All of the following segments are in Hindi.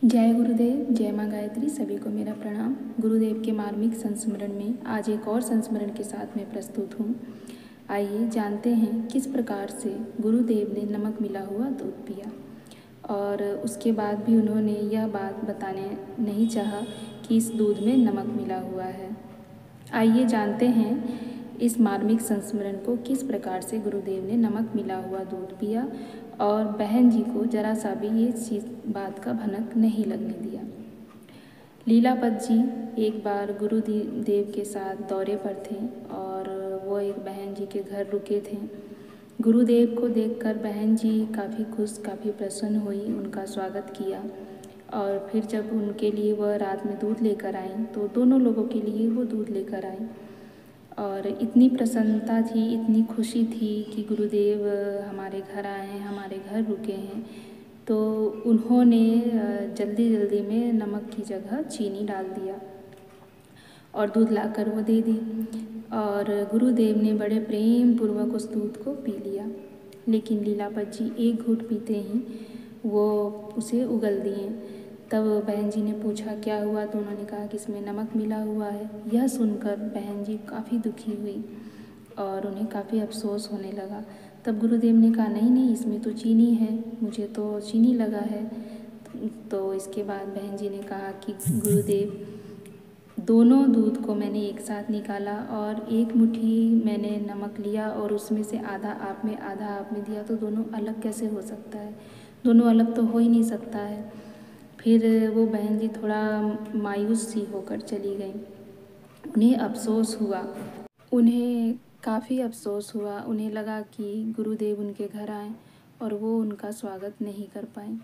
जय गुरुदेव, जय माँ गायत्री। सभी को मेरा प्रणाम। गुरुदेव के मार्मिक संस्मरण में आज एक और संस्मरण के साथ मैं प्रस्तुत हूँ। आइए जानते हैं किस प्रकार से गुरुदेव ने नमक मिला हुआ दूध पिया और उसके बाद भी उन्होंने यह बात बताने नहीं चाहा कि इस दूध में नमक मिला हुआ है। आइए जानते हैं इस मार्मिक संस्मरण को किस प्रकार से गुरुदेव ने नमक मिला हुआ दूध पिया और बहन जी को जरा सा भी ये चीज़ बात का भनक नहीं लगने दिया। लीलापत जी एक बार गुरुदेव के साथ दौरे पर थे और वो एक बहन जी के घर रुके थे। गुरुदेव को देखकर बहन जी काफ़ी खुश, काफ़ी प्रसन्न हुई, उनका स्वागत किया और फिर जब उनके लिए वह रात में दूध लेकर आई तो दोनों लोगों के लिए वो दूध लेकर आई और इतनी प्रसन्नता थी, इतनी खुशी थी कि गुरुदेव हमारे घर आए हैं, हमारे घर रुके हैं। तो उन्होंने जल्दी जल्दी में नमक की जगह चीनी डाल दिया और दूध लाकर वो दे दी और गुरुदेव ने बड़े प्रेम पूर्वक उस दूध को पी लिया। लेकिन लीलापत जी एक घूंट पीते ही वो उसे उगल दिए। तब बहन जी ने पूछा क्या हुआ, तो उन्होंने कहा कि इसमें नमक मिला हुआ है। यह सुनकर बहन जी काफ़ी दुखी हुई और उन्हें काफ़ी अफसोस होने लगा। तब गुरुदेव ने कहा नहीं नहीं, इसमें तो चीनी है, मुझे तो चीनी लगा है। तो इसके बाद बहन जी ने कहा कि गुरुदेव, दोनों दूध को मैंने एक साथ निकाला और एक मुट्ठी मैंने नमक लिया और उसमें से आधा आप में आधा आप में दिया, तो दोनों अलग कैसे हो सकता है? दोनों अलग तो हो ही नहीं सकता है। फिर वो बहन जी थोड़ा मायूस सी होकर चली गई। उन्हें अफ़सोस हुआ, उन्हें काफ़ी अफ़सोस हुआ। उन्हें लगा कि गुरुदेव उनके घर आए और वो उनका स्वागत नहीं कर पाए।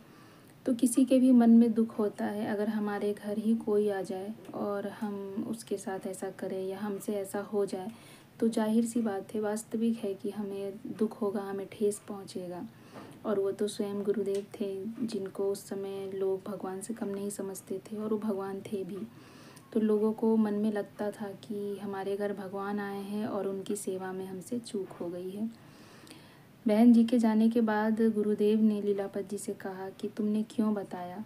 तो किसी के भी मन में दुख होता है, अगर हमारे घर ही कोई आ जाए और हम उसके साथ ऐसा करें या हमसे ऐसा हो जाए तो जाहिर सी बात है, वास्तविक है कि हमें दुख होगा, हमें ठेस पहुँचेगा। और वो तो स्वयं गुरुदेव थे जिनको उस समय लोग भगवान से कम नहीं समझते थे और वो भगवान थे भी। तो लोगों को मन में लगता था कि हमारे घर भगवान आए हैं और उनकी सेवा में हमसे चूक हो गई है। बहन जी के जाने के बाद गुरुदेव ने लीलापत जी से कहा कि तुमने क्यों बताया?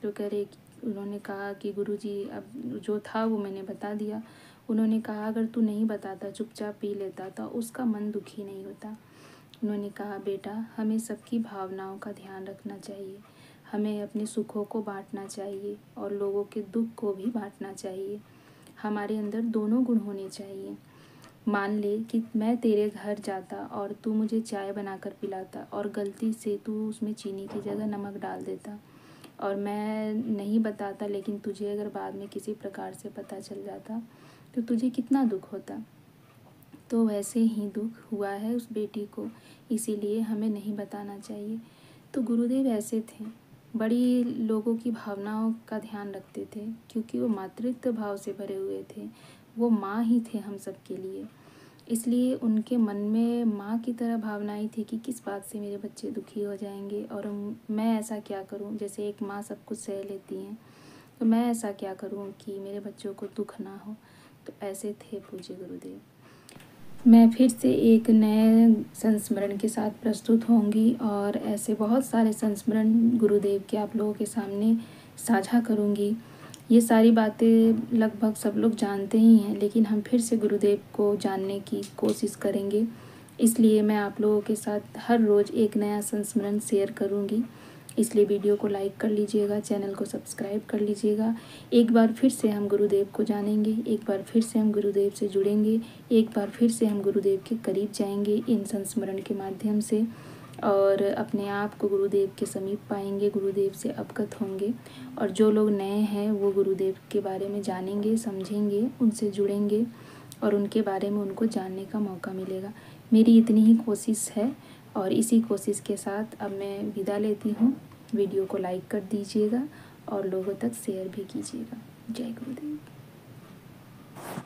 तो कह रहे, उन्होंने कहा कि गुरुजी अब जो था वो मैंने बता दिया। उन्होंने कहा अगर तू नहीं बताता, चुपचाप पी लेता तो उसका मन दुखी नहीं होता। उन्होंने कहा बेटा, हमें सबकी भावनाओं का ध्यान रखना चाहिए, हमें अपने सुखों को बांटना चाहिए और लोगों के दुख को भी बांटना चाहिए। हमारे अंदर दोनों गुण होने चाहिए। मान ले कि मैं तेरे घर जाता और तू मुझे चाय बनाकर पिलाता और गलती से तू उसमें चीनी की जगह नमक डाल देता और मैं नहीं बताता, लेकिन तुझे अगर बाद में किसी प्रकार से पता चल जाता तो तुझे कितना दुख होता। तो वैसे ही दुख हुआ है उस बेटी को, इसीलिए हमें नहीं बताना चाहिए। तो गुरुदेव ऐसे थे, बड़ी लोगों की भावनाओं का ध्यान रखते थे क्योंकि वो मातृत्व भाव से भरे हुए थे। वो माँ ही थे हम सब के लिए, इसलिए उनके मन में माँ की तरह भावनाएं थी कि किस बात से मेरे बच्चे दुखी हो जाएंगे और मैं ऐसा क्या करूँ। जैसे एक माँ सब कुछ सह लेती हैं, तो मैं ऐसा क्या करूँ कि मेरे बच्चों को दुख ना हो। तो ऐसे थे पूज्य गुरुदेव। मैं फिर से एक नए संस्मरण के साथ प्रस्तुत होंगी और ऐसे बहुत सारे संस्मरण गुरुदेव के आप लोगों के सामने साझा करूंगी। ये सारी बातें लगभग सब लोग जानते ही हैं, लेकिन हम फिर से गुरुदेव को जानने की कोशिश करेंगे। इसलिए मैं आप लोगों के साथ हर रोज़ एक नया संस्मरण शेयर करूंगी। इसलिए वीडियो को लाइक कर लीजिएगा, चैनल को सब्सक्राइब कर लीजिएगा। एक बार फिर से हम गुरुदेव को जानेंगे, एक बार फिर से हम गुरुदेव से जुड़ेंगे, एक बार फिर से हम गुरुदेव के करीब जाएंगे इन संस्मरण के माध्यम से और अपने आप को गुरुदेव के समीप पाएंगे, गुरुदेव से अवगत होंगे। और जो लोग नए हैं वो गुरुदेव के बारे में जानेंगे, समझेंगे, उनसे जुड़ेंगे और उनके बारे में उनको जानने का मौका मिलेगा। मेरी इतनी ही कोशिश है और इसी कोशिश के साथ अब मैं विदा लेती हूँ। वीडियो को लाइक कर दीजिएगा और लोगों तक शेयर भी कीजिएगा। जय गुरुदेव।